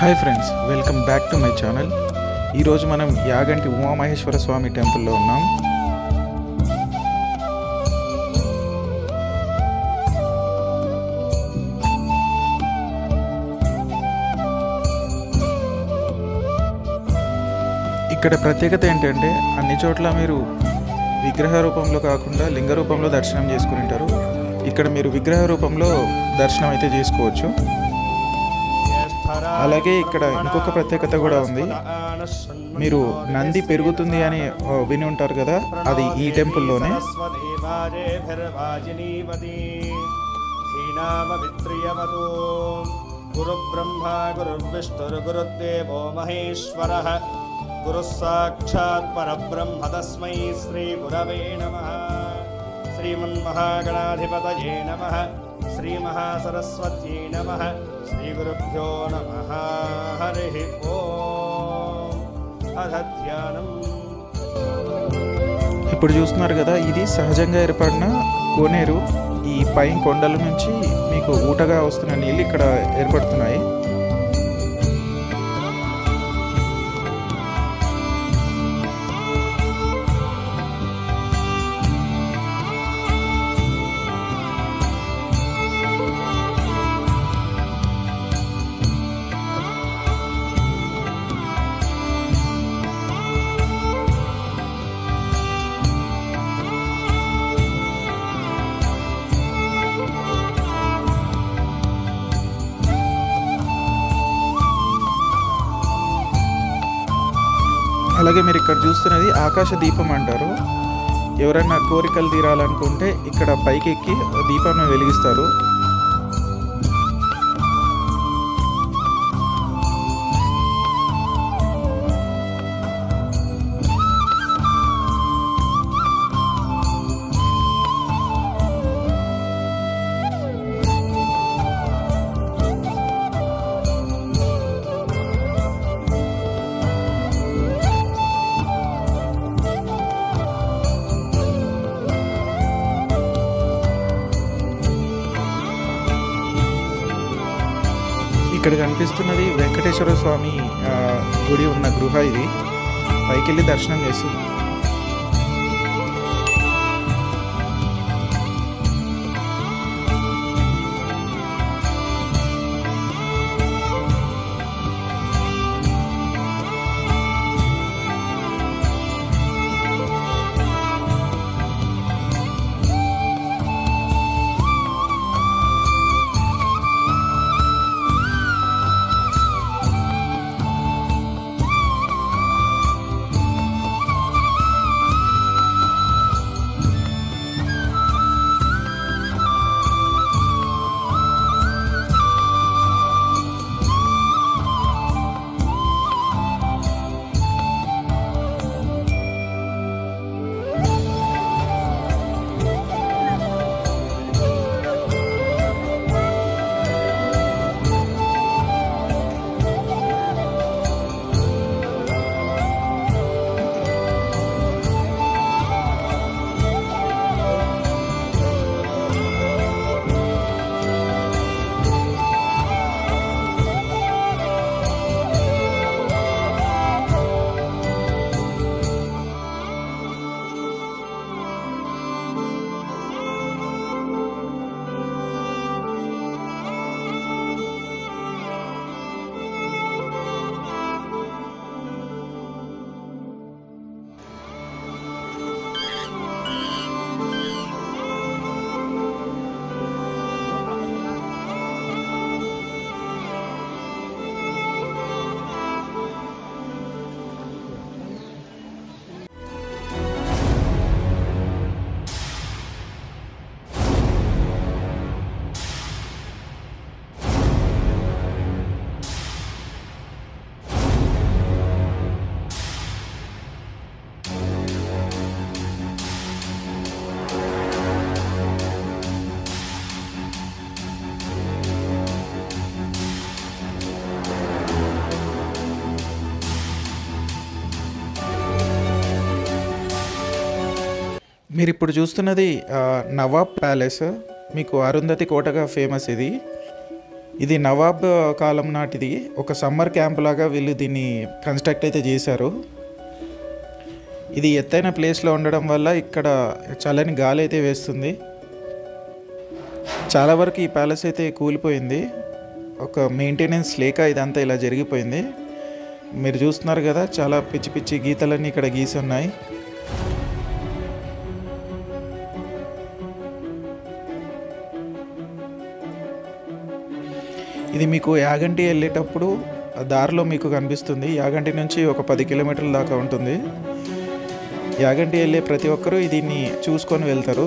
Hi friends, welcome back to my channel. ఈరోజు మనం యాగంటి ఉమామహేశ్వర స్వామి టెంపుల్లో ఉన్నాం. ఇక్కడ ప్రత్యేకత ఏంటంటే అన్ని చోట్ల మీరు విగ్రహ రూపంలో కాకుండా లింగ రూపంలో దర్శనం చేసుకుని ఉంటారు. ఇక్కడ మీరు విగ్రహ రూపంలో దర్శనం అయితే చేసుకోవచ్చు. అలాగే ఇక్కడ ఇంకొక ప్రత్యేకత కూడా ఉంది. మీరు నంది పెరుగుతుంది అని విని ఉంటారు కదా, అది ఈ టెంపుల్లోనే. గురు బ్రహ్మ గురు విష్ణు గురుదేవో మహేశ్వర గురు సాక్షాత్ పరబ్రహ్మ తస్మై శ్రీ గురవే నమః. శ్రీమన్మహాగణాధిపతయే నమః. శ్రీ మహాసరస్వత్యై నమః. శ్రీ గురుభ్యో నమః. హరి ఓం. అథ ధ్యానం. ఇప్పుడు చూస్తున్నారు కదా, ఇది సహజంగా ఏర్పడిన కోనేరు. ఈ పై కొండల నుంచి మీకు ఊటగా వస్తున్న నీళ్ళు ఇక్కడ ఏర్పడుతున్నాయి. అలాగే మీరు ఇక్కడ చూస్తున్నది ఆకాశ దీపం అంటారు. ఎవరైనా కోరికలు తీరాలనుకుంటే ఇక్కడ పైకి ఎక్కి దీపాన్ని వెలిగిస్తారు. ఇక్కడ కనిపిస్తున్నది వెంకటేశ్వర స్వామి గుడి ఉన్న గృహ. ఇది పైకి వెళ్ళి దర్శనం చేస్తుంది. మీరు ఇప్పుడు చూస్తున్నది నవాబ్ ప్యాలెస్. మీకు అరుంధతి కోటగా ఫేమస్ ఇది. ఇది నవాబ్ కాలం నాటిది. ఒక సమ్మర్ క్యాంప్ లాగా వీళ్ళు దీన్ని కన్స్ట్రక్ట్ అయితే చేశారు. ఇది ఎత్తైన ప్లేస్లో ఉండడం వల్ల ఇక్కడ చల్లని గాలి అయితే వేస్తుంది. చాలా వరకు ఈ ప్యాలెస్ అయితే కూలిపోయింది. ఒక మెయింటెనెన్స్ లేక ఇదంతా ఇలా జరిగిపోయింది. మీరు చూస్తున్నారు కదా, చాలా పిచ్చి పిచ్చి గీతలన్నీ ఇక్కడ గీసి ఉన్నాయి. ఇది మీకు యాగంటి వెళ్ళేటప్పుడు దారిలో మీకు కనిపిస్తుంది. యాగంటి నుంచి ఒక 10 కిలోమీటర్ల దాకా ఉంటుంది. యాగంటి వెళ్ళే ప్రతి ఒక్కరూ దీన్ని చూసుకొని వెళ్తారు.